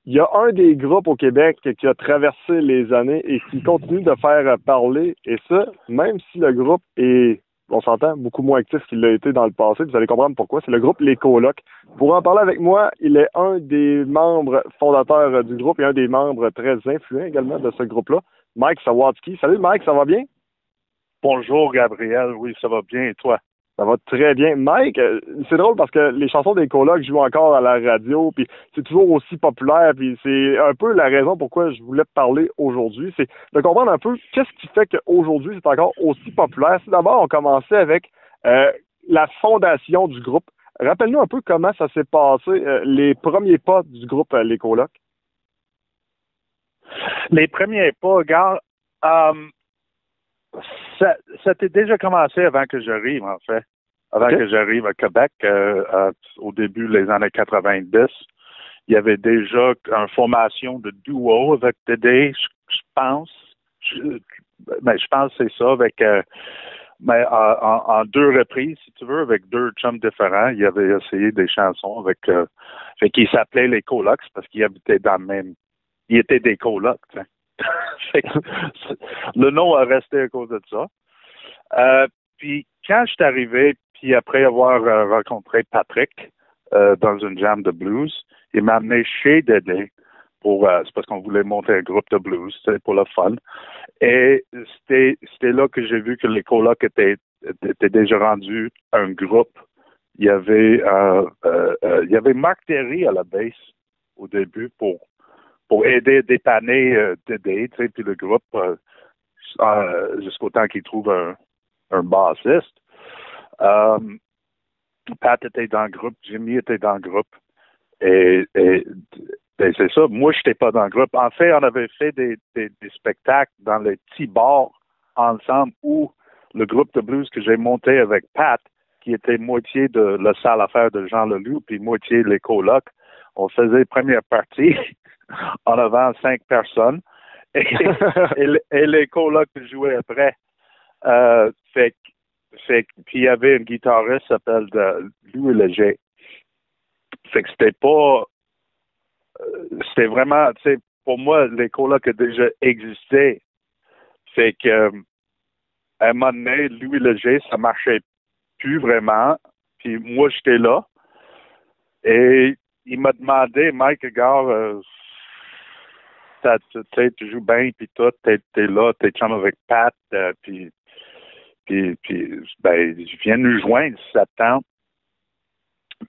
Il y a un des groupes au Québec qui a traversé les années et qui continue de faire parler, et ça, même si le groupe est, on s'entend, beaucoup moins actif qu'il l'a été dans le passé. Vous allez comprendre pourquoi. C'est le groupe Les Colocs. Pour en parler avec moi, il est un des membres fondateurs du groupe et un des membres très influents également de ce groupe-là, Mike Sawatsky. Salut Mike, ça va bien? Bonjour Gabriel, oui, ça va bien et toi? Ça va très bien. Mike, c'est drôle parce que les chansons des colocs jouent encore à la radio, puis c'est toujours aussi populaire, puis c'est un peu la raison pourquoi je voulais te parler aujourd'hui, c'est de comprendre un peu qu'est-ce qui fait qu'aujourd'hui c'est encore aussi populaire. Si d'abord on commençait avec la fondation du groupe, rappelle-nous un peu comment ça s'est passé, les premiers pas du groupe Les Colocs. Les premiers pas, gars, ça s'était déjà commencé avant que j'arrive, en fait. Avant que j'arrive à Québec, au début des années 90, il y avait déjà une formation de duo avec Dédé, je pense. Je pense que c'est ça, avec mais en deux reprises, si tu veux, avec deux chums différents. Il avait essayé des chansons avec qui s'appelaient les Colocs parce qu'ils habitaient dans le même. Ils étaient des colocs, tu sais. Le nom a resté à cause de ça. Puis quand je suis arrivé, puis après avoir rencontré Patrick dans une jam de blues, il m'a amené chez Dédé pour c'est parce qu'on voulait monter un groupe de blues, c'était pour le fun. Et c'était là que j'ai vu que les colocs étaient déjà rendus un groupe. Il y avait Marc Terry à la basse au début pour aider, dépanner Dédé, tu sais, puis le groupe jusqu'au temps qu'il trouve un bassiste. Pat était dans le groupe, Jimmy était dans le groupe. Et c'est ça, moi, je n'étais pas dans le groupe. En fait, on avait fait des spectacles dans les petits bars ensemble où le groupe de blues que j'ai monté avec Pat, qui était moitié de la salle à faire de Jean Leloup, puis moitié les colocs, on faisait première partie en avant 5 personnes. Et les colocs jouaient après. Puis il y avait un guitariste qui s'appelle Louis Léger. Fait que c'était pas. C'était vraiment, tu sais, pour moi, les colocs ont déjà existé. Fait que, à un moment donné, Louis Léger, ça marchait plus vraiment. Puis moi, j'étais là. Et il m'a demandé, Mike, regarde, tu joues bien, puis toi, t'es là, t'es chum avec Pat, puis ben, je viens nous joindre si ça te tente.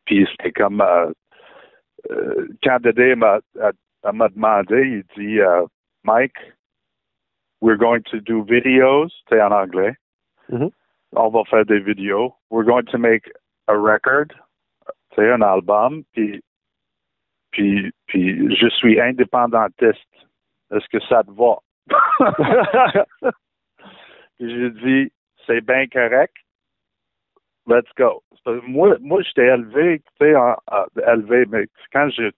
Puis c'était comme quand Dédé m'a demandé, il dit Mike, we're going to do videos, c'est en anglais. Mm-hmm. On va faire des vidéos. We're going to make a record, c'est un album. Puis je suis indépendantiste. Est-ce que ça te va? Puis j'ai dit, c'est bien correct. Let's go. Moi j'étais élevé, tu sais, élevé, mais quand j'ai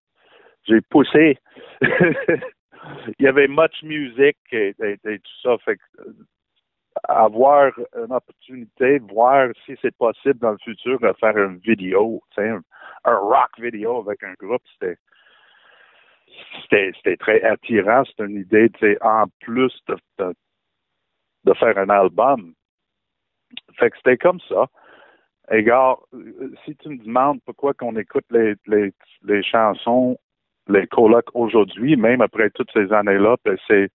poussé, il y avait much music et tout ça. Fait que avoir une opportunité de voir si c'est possible dans le futur de faire une vidéo, tu sais, un rock vidéo avec un groupe, c'était très attirant. C'était une idée, tu sais, en plus de faire un album. Fait que c'était comme ça. Et gars, si tu me demandes pourquoi qu'on écoute les chansons, les colocs aujourd'hui, même après toutes ces années-là, ben c'est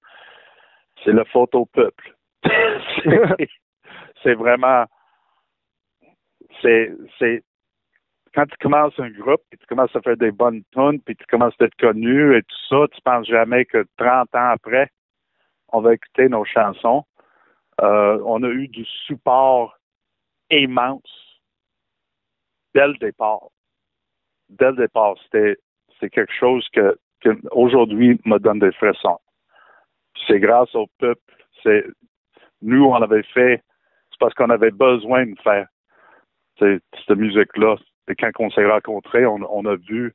le photo peuple. C'est vraiment, c'est quand tu commences un groupe, puis tu commences à faire des bonnes tunes, puis tu commences à être connu et tout ça, tu penses jamais que 30 ans après, on va écouter nos chansons. On a eu du support immense dès le départ. Dès le départ, c'est quelque chose que aujourd'hui me donne des frissons. C'est grâce au peuple. Nous, on avait fait, c'est parce qu'on avait besoin de faire cette musique-là. Et quand on s'est rencontrés, on a vu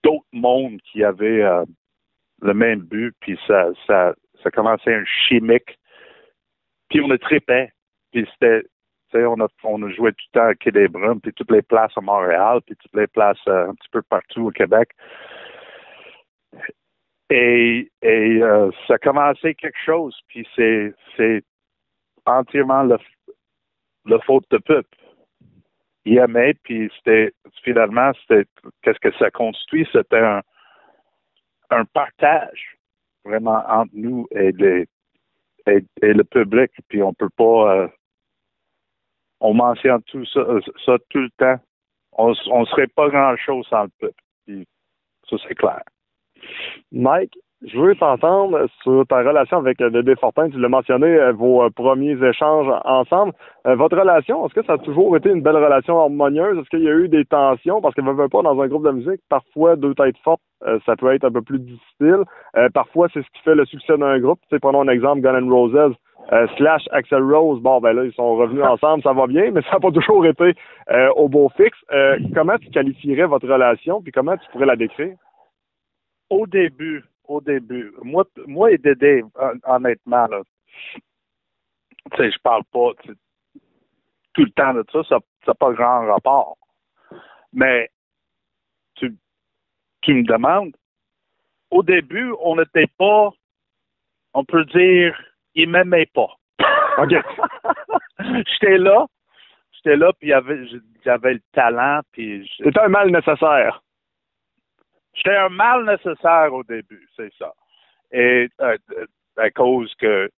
d'autres mondes qui avaient le même but, puis ça commençait un chimique. Puis on a trippé. Puis c'était, tu sais, on a joué tout le temps à Quai des Brumes, puis toutes les places à Montréal, puis toutes les places un petit peu partout au Québec. Ça a commencé quelque chose, puis c'est entièrement le faute de Pup. Il aimait, puis finalement, qu'est-ce que ça construit? C'était un partage vraiment entre nous et le public, puis on peut pas, on mentionne tout ça tout le temps. On serait pas grand-chose sans le Pup, puis ça c'est clair. Mike, je veux t'entendre sur ta relation avec Dédé Fortin. Tu l'as mentionné, vos premiers échanges ensemble. Votre relation, est-ce que ça a toujours été une belle relation harmonieuse? Est-ce qu'il y a eu des tensions? Parce que veut pas dans un groupe de musique, parfois deux têtes fortes, ça peut être un peu plus difficile. Parfois, c'est ce qui fait le succès d'un groupe. Tu sais, prenons un exemple, Guns N' Roses. / Axl Rose, bon ben là, ils sont revenus ensemble, ça va bien, mais ça n'a pas toujours été au beau fixe. Comment tu qualifierais votre relation, puis comment tu pourrais la décrire? Au début, moi et Dédé, honnêtement, là, tu sais, je parle pas tout le temps de ça n'a pas grand rapport. Mais tu me demandes, au début, on n'était pas, on peut dire, il m'aimait pas. OK. J'étais là, puis j'avais le talent, puis... C'était un mal nécessaire. J'étais un mal nécessaire au début, c'est ça. Et à cause que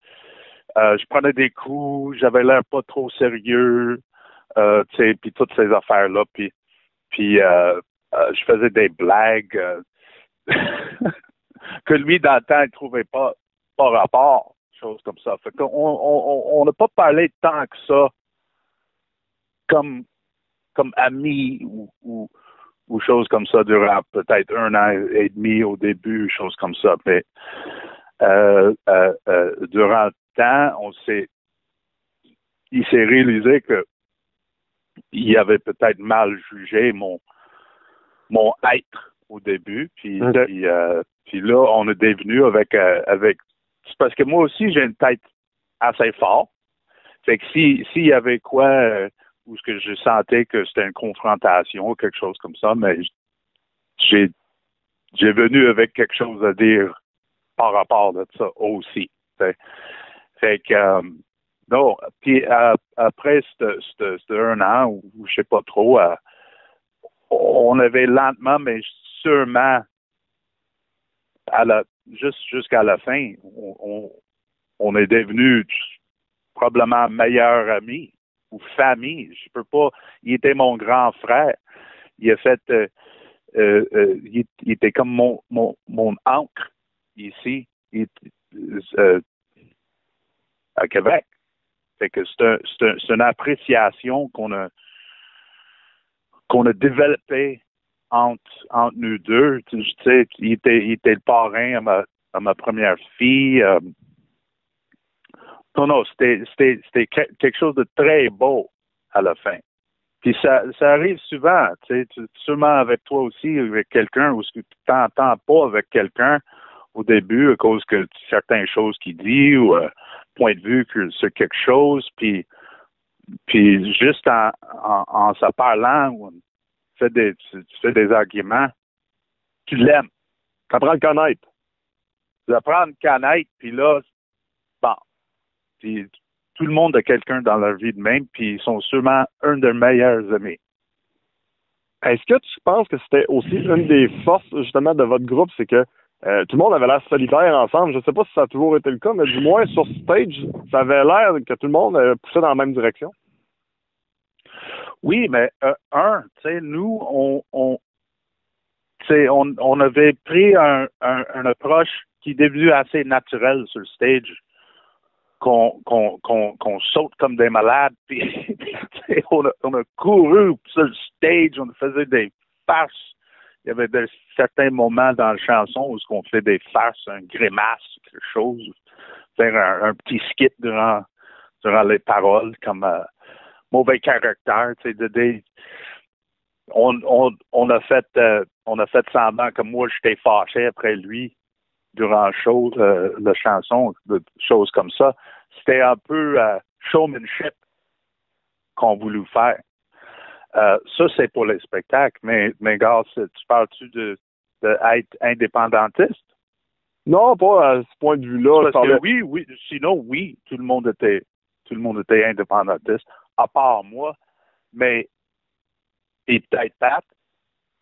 je prenais des coups, j'avais l'air pas trop sérieux, tu sais, puis toutes ces affaires-là, puis je faisais des blagues que lui, dans le temps, il trouvait pas rapport, choses comme ça. Fait qu'on on n'a pas parlé tant que ça comme amis ou choses comme ça durant peut-être 1 an et demi au début, choses comme ça. Mais durant le temps, il s'est réalisé que il avait peut-être mal jugé mon être au début, puis là, on est devenu avec c'est parce que moi aussi, j'ai une tête assez forte. Fait que s'il y avait quoi où ce que je sentais que c'était une confrontation ou quelque chose comme ça, mais j'ai venu avec quelque chose à dire par rapport à ça aussi. Fait que non, puis après ce 1 an ou je sais pas trop, on avait lentement mais sûrement jusqu'à la fin, on est devenu probablement meilleurs amis ou famille. Je peux pas. Il était mon grand frère. Il a fait. Il était comme mon ancre ici à Québec. Fait que c'est une appréciation qu'on a développée entre nous deux. Tu sais, il était le parrain à ma première fille. Non, c'était quelque chose de très beau à la fin. Puis ça arrive souvent, tu sais, sûrement avec toi aussi, avec quelqu'un, ou ce que tu t'entends pas avec quelqu'un au début à cause que certaines choses qu'il dit ou point de vue que sur quelque chose, puis juste en se parlant, tu fais des arguments, tu l'aimes. Tu apprends à le connaître. Tu apprends à le connaître, puis là, bon, puis tout le monde a quelqu'un dans leur vie de même, puis ils sont sûrement un des meilleurs amis. Est-ce que tu penses que c'était aussi une des forces, justement, de votre groupe, c'est que tout le monde avait l'air solidaire ensemble? Je ne sais pas si ça a toujours été le cas, mais du moins, sur stage, ça avait l'air que tout le monde poussait dans la même direction. Oui, mais tu sais, nous, on avait pris un approche qui est devenu assez naturel sur le stage. Qu'on saute comme des malades, puis on a couru sur le stage, on faisait des farces. Il y avait certains moments dans la chanson où on fait des farces, un grimace, quelque chose, faire un petit skit durant les paroles, comme mauvais caractère, tu sais, on a fait semblant que moi j'étais fâché après lui durant la chanson, des choses comme ça. C'était un peu showmanship qu'on voulait faire. Ça, c'est pour les spectacles. Mais gars, tu parles-tu de être indépendantiste? Non, pas à ce point de vue-là. Parce que oui, sinon, oui, tout le monde était indépendantiste, à part moi, mais, et peut-être Pat,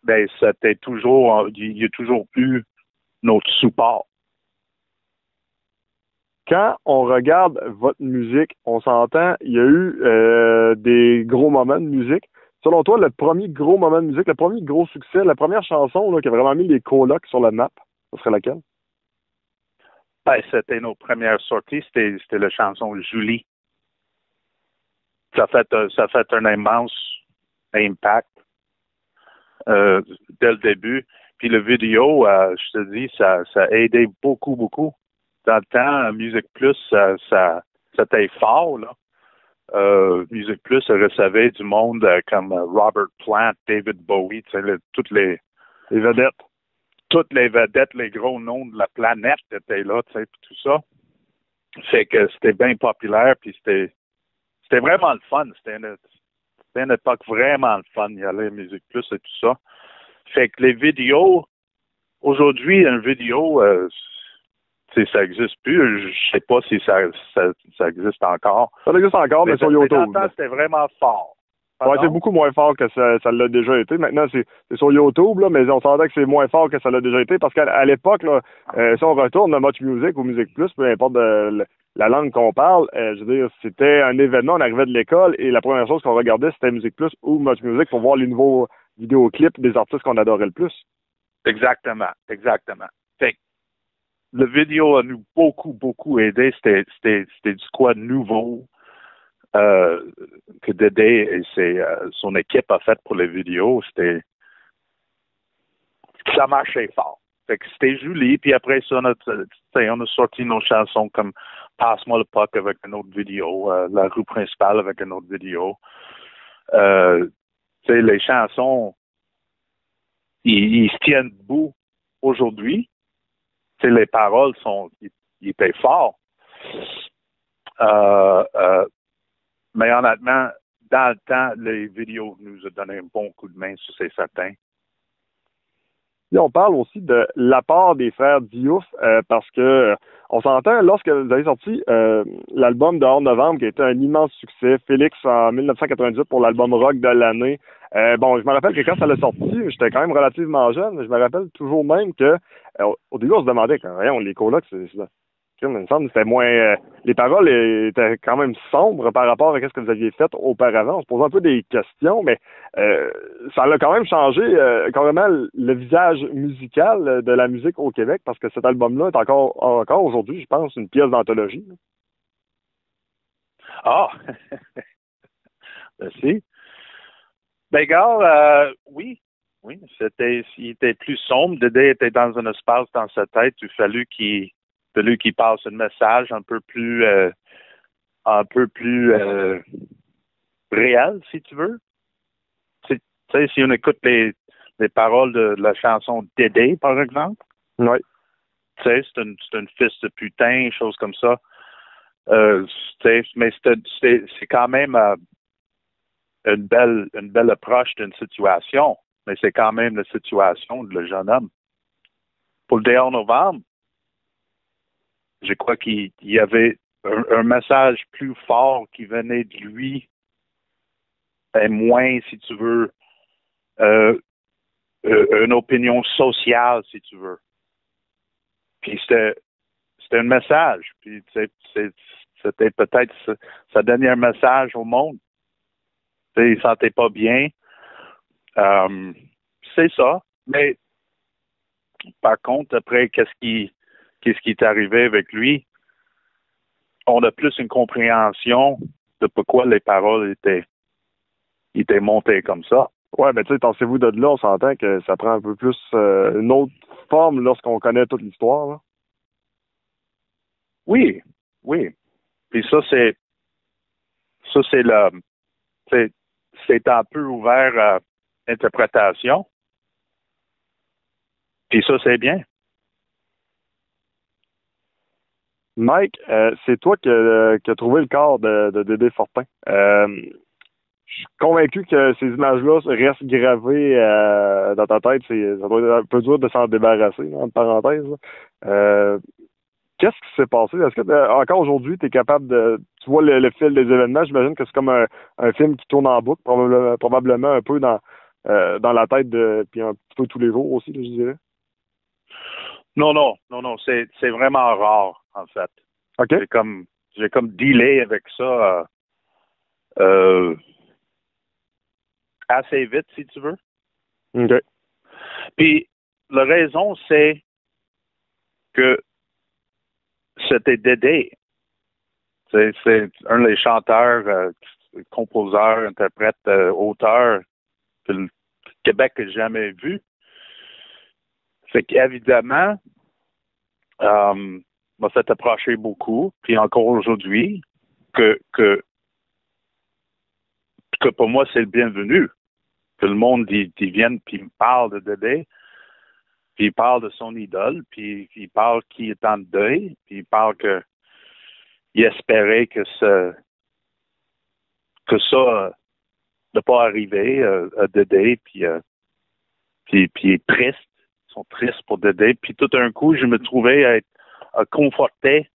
ben, il y a toujours eu notre support. Quand on regarde votre musique, on s'entend, il y a eu des gros moments de musique. Selon toi, le premier gros moment de musique, le premier gros succès, la première chanson là, qui a vraiment mis les colocs sur la map, ce serait laquelle? Ben, c'était nos premières sorties, c'était la chanson Julie. Ça a fait un immense impact dès le début. Puis le vidéo, je te dis, ça a aidé beaucoup, beaucoup. Dans le temps, Musique Plus, c'était fort, là. Musique Plus recevait du monde comme Robert Plant, David Bowie, tu sais, Les vedettes. Toutes les vedettes, les gros noms de la planète étaient là, tu sais, puis tout ça. Fait que c'était bien populaire, puis c'était vraiment le fun. C'était une époque vraiment le fun. Il y avait Musique Plus et tout ça. Fait que les vidéos, aujourd'hui, une vidéo, ça n'existe plus. Je sais pas si ça existe encore. Ça existe encore, mais sur YouTube. Dans le temps, c'était vraiment fort. Ouais, c'est beaucoup moins fort que ça l'a déjà été. Maintenant, c'est sur YouTube, là, mais on s'entend que c'est moins fort que ça l'a déjà été parce qu'à l'époque, là, si on retourne à Much Music ou Musique Plus, peu importe la langue qu'on parle, je veux dire, c'était un événement, on arrivait de l'école et la première chose qu'on regardait, c'était Musique Plus ou Much Music pour voir les nouveaux vidéoclips des artistes qu'on adorait le plus. Exactement. Fait que le vidéo a nous beaucoup, beaucoup aidé. C'était du quoi de nouveau. Que Dédé et son équipe a fait pour les vidéos, ça marchait fort. Fait que c'était Julie, puis après ça, on a sorti nos chansons comme Passe-moi le puck avec une autre vidéo, La rue principale avec une autre vidéo. Les chansons, ils se tiennent debout aujourd'hui. Les paroles ils étaient forts. Mais honnêtement, dans le temps, les vidéos nous ont donné un bon coup de main, ça c'est certain. Là, on parle aussi de l'apport des frères Diouf parce que on s'entend lorsque vous avez sorti l'album de Hors Novembre qui a été un immense succès, Félix en 1998 pour l'album rock de l'année. Bon, je me rappelle que quand ça l'a sorti, j'étais quand même relativement jeune, mais je me rappelle toujours même que au début on se demandait quand voyons, les colocs, il me semble que c'était moins. Les paroles étaient quand même sombres par rapport à ce que vous aviez fait auparavant. On se posait un peu des questions, mais ça a quand même changé carrément le visage musical de la musique au Québec parce que cet album-là est encore aujourd'hui, je pense, une pièce d'anthologie. Ah! Merci. Ben, gars, oui, il était plus sombre. Dédé était dans un espace dans sa tête. Il fallut qu'il passe un message un peu plus réel, si tu veux. Tu sais, si on écoute les paroles de la chanson Dédé, par exemple. Oui. Tu sais, c'est une fils de putain, chose comme ça. Mais c'est quand même une belle approche d'une situation. Mais c'est quand même la situation de le jeune homme. Pour le dehors novembre, je crois qu'il y avait un message plus fort qui venait de lui et moins, si tu veux, une opinion sociale, si tu veux. Puis c'était un message. Puis c'était peut-être sa dernier message au monde. Il ne sentait pas bien. C'est ça. Mais par contre, après, qu'est-ce qui est arrivé avec lui? On a plus une compréhension de pourquoi les paroles étaient montées comme ça. Ouais, ben tu sais, pensez-vous de là, on s'entend que ça prend un peu plus une autre forme lorsqu'on connaît toute l'histoire. Là. Oui. Puis c'est un peu ouvert à interprétation. Puis ça, c'est bien. Mike, c'est toi qui as trouvé le corps de Dédé Fortin. je suis convaincu que ces images-là restent gravées dans ta tête. Ça doit être un peu dur de s'en débarrasser, là, entre parenthèses. Là. Qu'est-ce qui s'est passé? Est-ce que encore aujourd'hui, tu es capable de... Tu vois le fil des événements, j'imagine que c'est comme un film qui tourne en boucle, probablement un peu dans la tête puis un petit peu tous les jours aussi, là, je dirais. Non, c'est vraiment rare, en fait. OK. J'ai comme dealé avec ça assez vite, si tu veux. OK. Puis, la raison, c'est que c'était Dédé. C'est un des chanteurs, composeurs, interprètes, auteurs que le Québec n'a jamais vu. Fait qu'évidemment, m'a fait approcher beaucoup, puis encore aujourd'hui, que pour moi, c'est le bienvenu. Que le monde il vienne puis me parle de Dédé, puis il parle de son idole, puis il parle qu'il est en deuil, puis il parle que il espérait que ça ne pas arriver à Dédé, puis il est triste. Ils sont tristes pour Dédé. Puis tout d'un coup, je me trouvais à être conforté,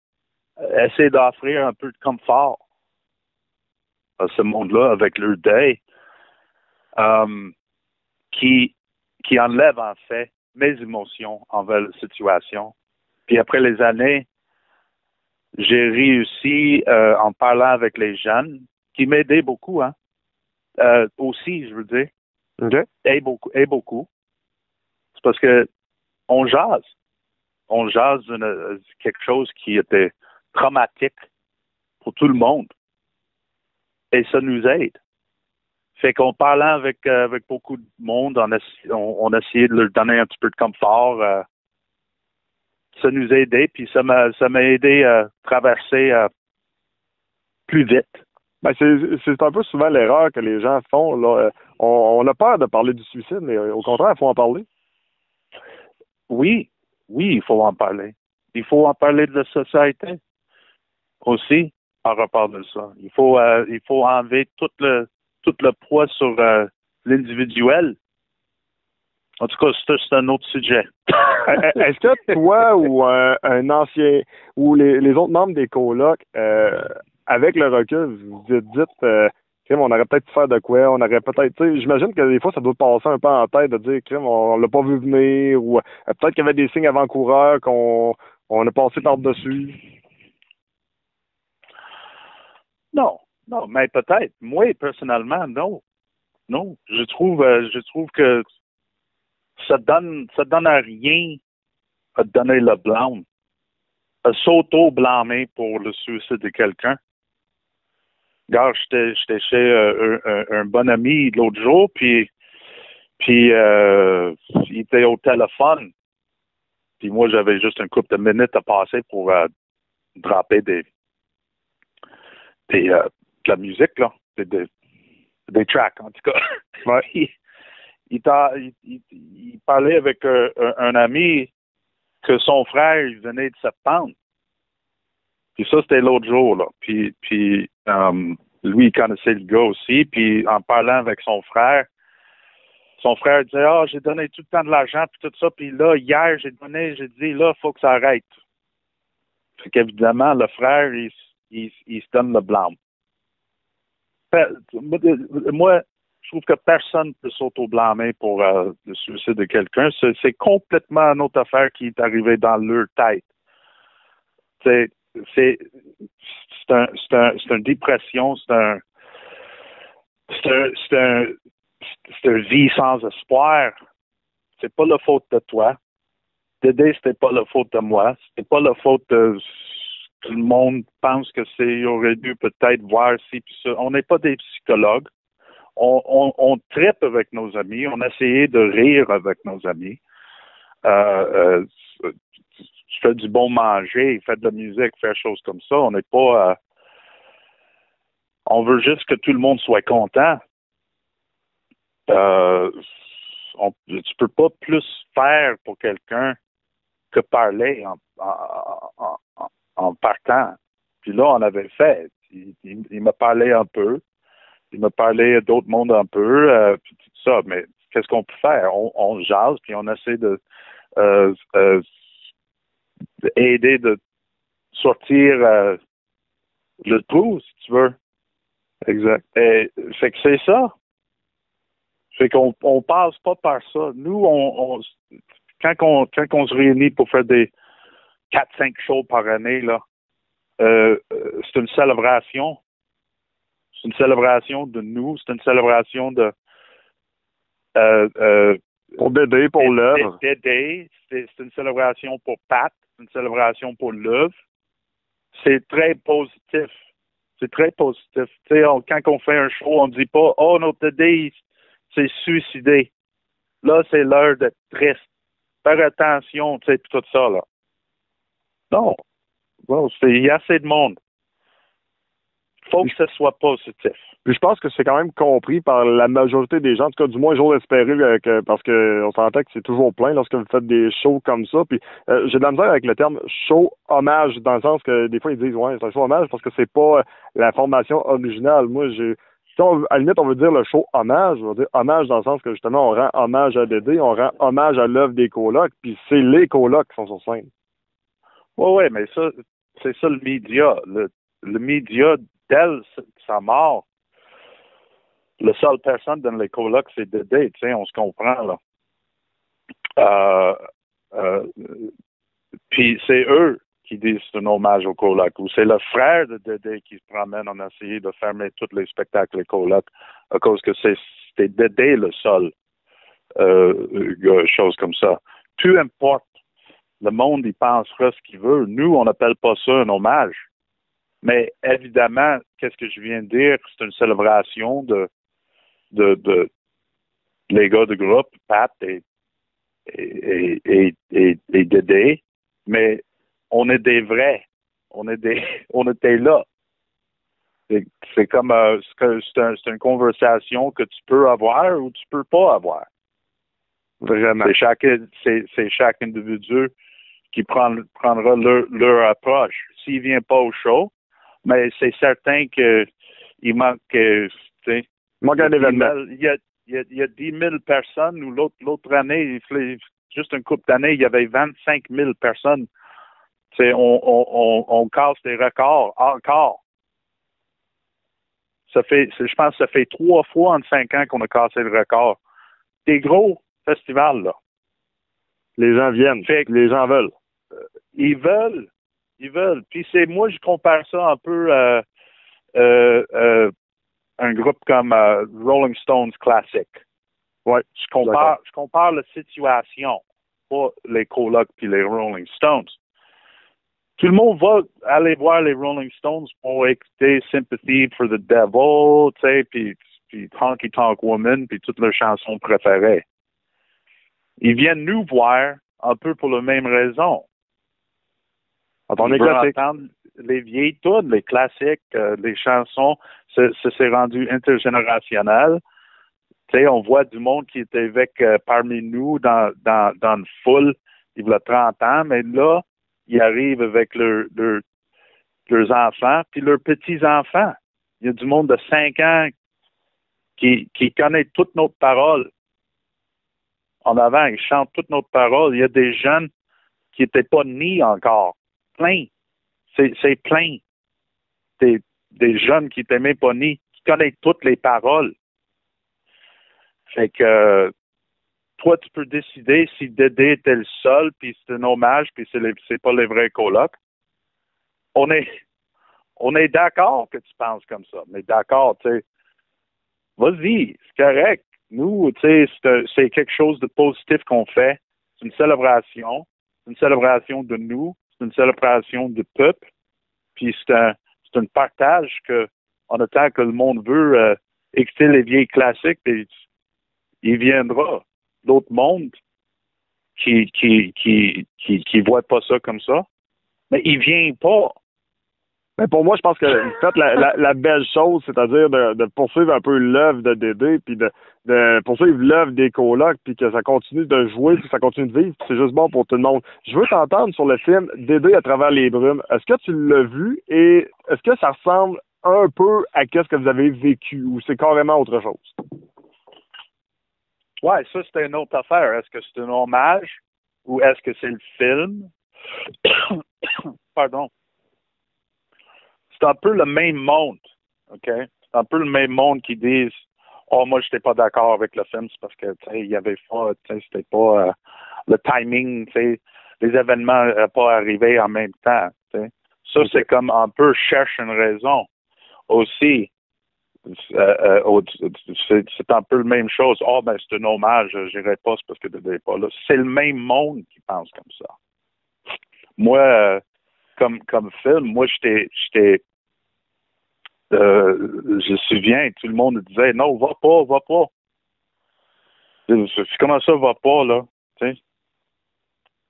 essayer d'offrir un peu de confort à ce monde-là avec leur deuil, qui enlève en fait mes émotions envers la situation. Puis après les années, j'ai réussi, en parlant avec les jeunes, qui m'aidaient beaucoup, hein, aussi, je veux dire, OK. et beaucoup. C'est parce que on jase. On jase d'une quelque chose qui était traumatique pour tout le monde. Et ça nous aide. Fait qu'en parlant avec beaucoup de monde, on a essayé de leur donner un petit peu de confort. Ça nous a aidé, puis ça m'a aidé à traverser plus vite. Ben, c'est un peu souvent l'erreur que les gens font. Là. On a peur de parler du suicide, mais au contraire, il faut en parler. Oui, il faut en parler. Il faut en parler de la société aussi par rapport de ça. Il faut enlever tout le poids sur l'individuel. En tout cas, c'est un autre sujet. Est-ce que toi ou un ancien ou les autres membres des colocs, avec le recul, vous vous dites crime, on aurait peut-être pu faire de quoi, on aurait peut-être, tu sais, j'imagine que des fois ça doit passer un peu en tête de dire crime, on l'a pas vu venir, ou peut-être qu'il y avait des signes avant-coureurs qu'on a passé par-dessus. Non, mais peut-être. Moi, personnellement, non. Non. Je trouve que ça donne à rien à donner le blâme, à s'auto-blâmer pour le suicide de quelqu'un. Regarde, j'étais chez un bon ami l'autre jour, puis il était au téléphone. Puis moi, j'avais juste un couple de minutes à passer pour dropper de la musique, là. Des tracks, en tout cas. Ouais. il parlait avec un ami que son frère, il venait de se pendre. Puis ça, c'était l'autre jour, là. Puis lui, il connaissait le gars aussi. Puis en parlant avec son frère disait, j'ai donné tout le temps de l'argent, puis tout ça. Puis là, hier, j'ai dit, là, il faut que ça arrête. Fait qu'évidemment, le frère, il se donne le blâme. Moi, je trouve que personne ne peut s'auto-blâmer pour le suicide de quelqu'un. C'est complètement une autre affaire qui est arrivée dans leur tête. C'est une dépression, c'est une vie sans espoir. C'est pas la faute de toi. Dédé, c'était pas la faute de moi. C'était pas la faute de tout le monde pense que il aurait dû peut-être voir ci puis ça. On n'est pas des psychologues. On tripe avec nos amis. On a essayé de rire avec nos amis. Tu fais du bon manger, fais de la musique, fais des choses comme ça. On n'est pas... on veut juste que tout le monde soit content. Tu peux pas plus faire pour quelqu'un que parler en partant. Puis là, on avait fait. Il m'a parlé un peu. Il m'a parlé d'autres mondes un peu, puis tout ça. Mais qu'est-ce qu'on peut faire? On jase, puis on essaie de aider de sortir le trou, si tu veux. Exact. Et fait que c'est ça. Fait qu'on passe pas par ça. Nous, quand on se réunit pour faire des 4-5 shows par année, là, c'est une célébration. C'est une célébration de nous. C'est une célébration de pour Dédé, pour l'œuvre. Dédé. C'est une célébration pour Pat. C'est une célébration pour l'œuvre. C'est très positif. C'est très positif. Tu sais, quand on fait un show, on dit pas, oh, notre Dédé, s'est suicidé. Là, c'est l'heure d'être triste. Faire attention, tu sais, tout ça, là. Non. Bon, il y a assez de monde. Faut que ce soit positif. Puis je pense que c'est quand même compris par la majorité des gens, en tout cas du moins j'ose espérer parce que on s'entend que c'est toujours plein lorsque vous faites des shows comme ça. Puis j'ai de la misère avec le terme show hommage dans le sens que des fois ils disent ouais c'est un show hommage parce que c'est pas la formation originale. Moi si à la limite on veut dire le show hommage, on va dire hommage dans le sens que justement on rend hommage à Dédé, on rend hommage à l'œuvre des colocs, puis c'est les colocs qui sont sur scène. Oui, mais ça, c'est ça le média. Le média, dès sa mort, la seule personne dans les colocs, c'est Dédé, tu sais, on se comprend, là. Puis c'est eux qui disent c'est un hommage aux colocs, ou c'est le frère de Dédé qui se promène en essayant de fermer tous les spectacles des colocs, à cause que c'était Dédé le seul, chose comme ça. Peu importe, le monde, il pensera ce qu'il veut. Nous, on n'appelle pas ça un hommage. Mais évidemment, qu'est-ce que je viens de dire? C'est une célébration de les gars du groupe, Pat et Dédé. Mais on est des vrais. On était là. C'est comme c'est une conversation que tu peux avoir ou tu peux pas avoir. Vraiment. C'est chaque individu qui prendra leur approche. S'il vient pas au show, mais c'est certain que il manque, tu sais, il manque un événement. Il y a 10 000 personnes, ou l'autre année, juste une couple d'années, il y avait 25 000 personnes. Tu sais, on casse des records encore. Je pense que ça fait 3 fois en 5 ans qu'on a cassé le record. Des gros festivals, là. Les gens viennent. Les gens veulent. Ils veulent. Puis moi, je compare ça un peu à un groupe comme Rolling Stones Classic. Ouais. Je compare la situation, pas les colocs puis les Rolling Stones. Tout le monde va aller voir les Rolling Stones pour écouter Sympathy for the Devil, tu sais, puis Honky Tonk Woman, puis toutes leurs chansons préférées. Ils viennent nous voir un peu pour la même raison. Ils veulent entendre les vieilles tunes, les classiques, les chansons. Ça s'est rendu intergénérationnel. Tu sais, on voit du monde qui était avec parmi nous dans une foule il y a 30 ans, mais là, ils arrivent avec leurs enfants puis leurs petits-enfants. Il y a du monde de 5 ans qui connaît toutes nos paroles. En avant, ils chantent toutes nos paroles. Il y a des jeunes qui n'étaient pas nés encore. Plein. C'est plein. Des jeunes qui n'étaient même pas nés, qui connaissent toutes les paroles. Fait que toi, tu peux décider si Dédé était le seul, puis c'est un hommage, puis c'est pas les vrais colocs. On est d'accord que tu penses comme ça. Mais d'accord, tu sais. Vas-y, c'est correct. Nous, tu sais, c'est quelque chose de positif qu'on fait. C'est une célébration. C'est une célébration de nous. C'est une célébration du peuple. Puis c'est un partage que, en attendant que le monde veut écouter les vieilles classiques, puis il viendra d'autres mondes qui voient pas ça comme ça. Mais il vient pas. Mais pour moi, je pense que vous faites la belle chose, c'est-à-dire de poursuivre un peu l'œuvre de Dédé, puis de poursuivre l'œuvre des colocs, puis que ça continue de jouer, puis ça continue de vivre, puis c'est juste bon pour tout le monde. Je veux t'entendre sur le film Dédé à travers les brumes. Est-ce que tu l'as vu et est-ce que ça ressemble un peu à qu'est-ce que vous avez vécu ou c'est carrément autre chose? Ouais, ça, c'est une autre affaire. Est-ce que c'est un hommage ou est-ce que c'est le film? Pardon. C'est un peu le même monde, OK? C'est un peu le même monde qui disent oh, moi, je n'étais pas d'accord avec le film, c'est parce que, tu sais, il y avait pas, tu sais, c'était pas le timing, tu sais, les événements n'auraient pas arrivé en même temps, tu sais. Ça, c'est comme un peu cherche une raison. Aussi, c'est un peu la même chose. Oh, ben, c'est un hommage, j'irai pas, c'est parce que tu n'étais pas là. C'est le même monde qui pense comme ça. Moi, comme film, moi, je me souviens, tout le monde disait, non, va pas, va pas. Comment ça va pas, là?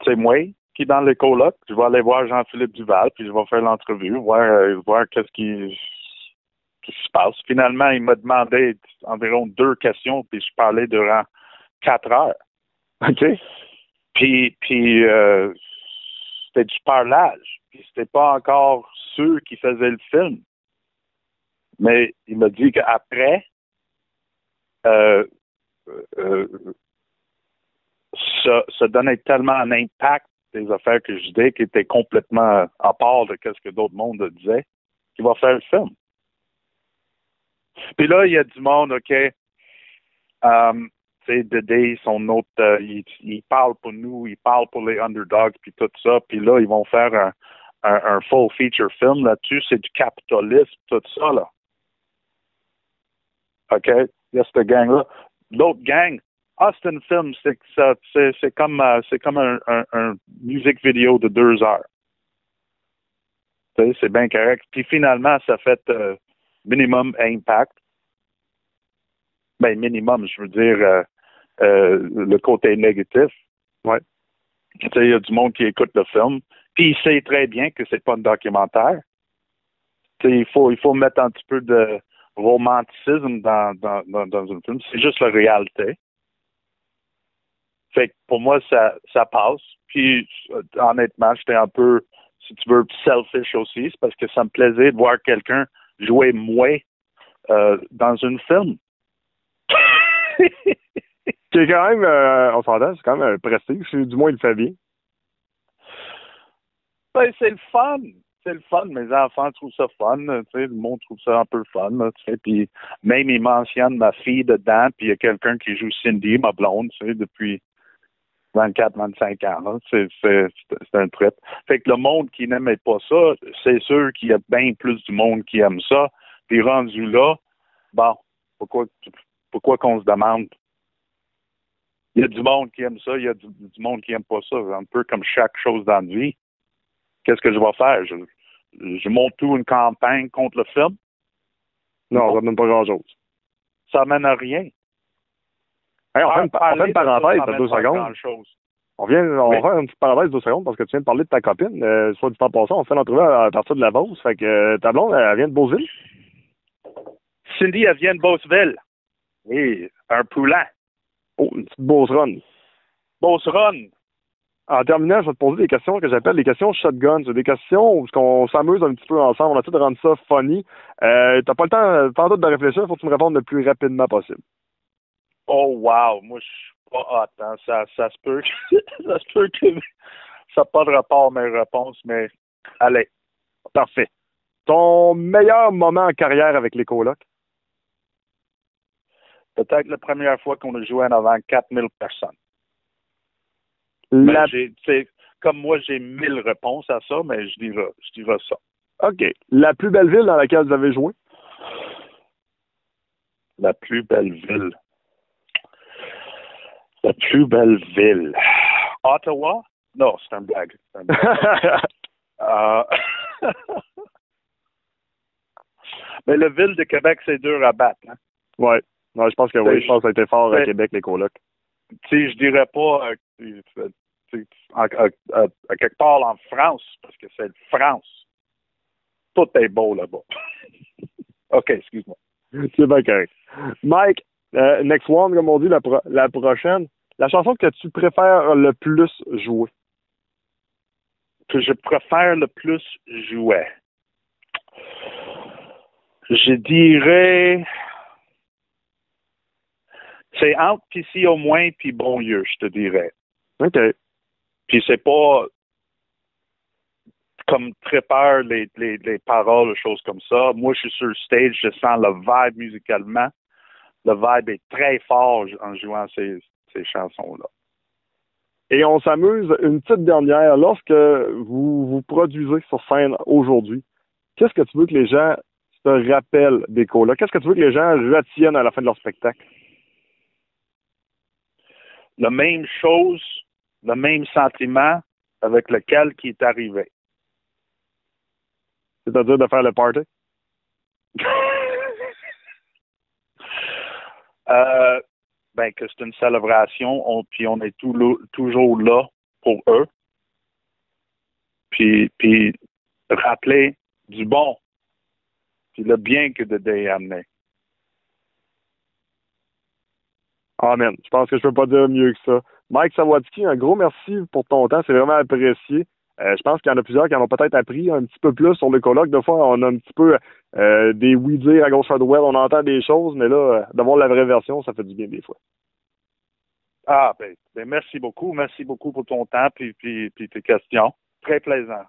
C'est moi qui est dans les colocs. Je vais aller voir Jean-Philippe Duval, puis je vais faire l'entrevue, voir qu'est-ce qui se passe. Finalement, il m'a demandé environ 2 questions, puis je parlais durant 4 heures. OK. Puis c'était du parlage. Puis c'était pas encore ceux qui faisaient le film. Mais il m'a dit qu'après, ça donnait tellement un impact des affaires que je disais qui étaient complètement à part de ce que d'autres mondes disaient, qu'il va faire le film. Puis là, il y a du monde, OK, tu sais, Dédé, son autre, il parle pour nous, il parle pour les underdogs, puis tout ça, puis là, ils vont faire un full feature film là-dessus, c'est du capitalisme, tout ça, là. OK? Il y a cette gang-là. L'autre gang, c'est un film, c'est comme un musique vidéo de 2 heures. Tu sais, c'est bien correct. Puis finalement, ça fait minimum impact. Ben, minimum, je veux dire le côté négatif. Ouais. Tu sais, il y a du monde qui écoute le film. Puis il sait très bien que c'est pas un documentaire. Tu sais, il faut mettre un petit peu de romanticisme dans un film. C'est juste la réalité. Fait que pour moi, ça passe. Puis, honnêtement, j'étais un peu, si tu veux, selfish aussi. C'est parce que ça me plaisait de voir quelqu'un jouer moi dans un film. C'est quand même, on s'entend, c'est quand même un prestige. Du moins, il le fait bien. Ben, c'est le fun. C'est le fun. Mes enfants trouvent ça fun. Tu sais, le monde trouve ça un peu fun. Là, tu sais, puis même, ils mentionnent ma fille dedans. Puis il y a quelqu'un qui joue Cindy, ma blonde, tu sais, depuis 24, 25 ans. Là. C'est un trip. Fait que le monde qui n'aimait pas ça, c'est sûr qu'il y a bien plus du monde qui aime ça. Puis rendu là, bon, pourquoi qu'on se demande? Il y a du monde qui aime ça, il y a du monde qui aime pas ça. Un peu comme chaque chose dans la vie. Qu'est-ce que je vais faire? Je monte tout une campagne contre le film? Non, ça ne donne pas grand-chose. Ça mène à rien. Hey, on fait une parenthèse de 2 secondes. On va faire une petite parenthèse de 2 secondes parce que tu viens de parler de ta copine. Soit du temps passant, on fait l'entrevue à partir de la Beauce. Fait que ta blonde, elle vient de Beauceville? Cindy, elle vient de Beauceville. Oui, un poulet. Oh, une petite Beauceronne. Beauceronne. En terminant, je vais te poser des questions que j'appelle des questions shotgun. C'est des questions où on s'amuse un petit peu ensemble. On essaie de rendre ça funny. T'as pas le temps, pas de réfléchir. Il faut que tu me répondes le plus rapidement possible. Oh, wow. Moi, je suis pas hot. Hein. Ça se peut ça se peut que ça n'a pas de rapport à mes réponses, mais allez. Parfait. Ton meilleur moment en carrière avec les colocs? Peut-être la première fois qu'on a joué en avant 4000 personnes. Comme moi, j'ai 1000 réponses à ça, mais je dirais ça. OK. La plus belle ville dans laquelle vous avez joué? La plus belle ville. La plus belle ville. Ottawa? Non, c'est un blague. Mais la ville de Québec, c'est dur à battre. Hein? Ouais. Non, je pense que oui. Je pense que ça a été fort à Québec, les colocs. Tu sais, je dirais pas à quelque part en France, parce que c'est France. Tout est beau là-bas. OK, excuse-moi. C'est bien correct. Mike, next one, comme on dit, la prochaine. La chanson que tu préfères le plus jouer? Que je préfère le plus jouer. Je dirais, c'est entre PC au moins puis Bonlieu, je te dirais. OK. Puis c'est pas comme très peur les paroles, choses comme ça. Moi, je suis sur le stage, je sens le vibe musicalement. Le vibe est très fort en jouant ces chansons-là. Et on s'amuse, une petite dernière. Lorsque vous vous produisez sur scène aujourd'hui, qu'est-ce que tu veux que les gens se rappellent des colocs? Qu'est-ce que tu veux que les gens retiennent à la fin de leur spectacle? La même chose, le même sentiment avec lequel qui est arrivé. C'est-à-dire de faire le party? Ben que c'est une célébration, puis on est toujours là pour eux. Puis rappeler du bon, puis le bien que Dédé a amené. Amen. Je pense que je peux pas dire mieux que ça. Mike Sawatzki, un gros merci pour ton temps. C'est vraiment apprécié. Je pense qu'il y en a plusieurs qui en ont peut-être appris un petit peu plus sur le colloque. Des fois, on a un petit peu des oui-dire à gauche à droite. On entend des choses, mais là, d'avoir la vraie version, ça fait du bien des fois. Ah, ben merci beaucoup. Merci beaucoup pour ton temps puis tes questions. Très plaisant.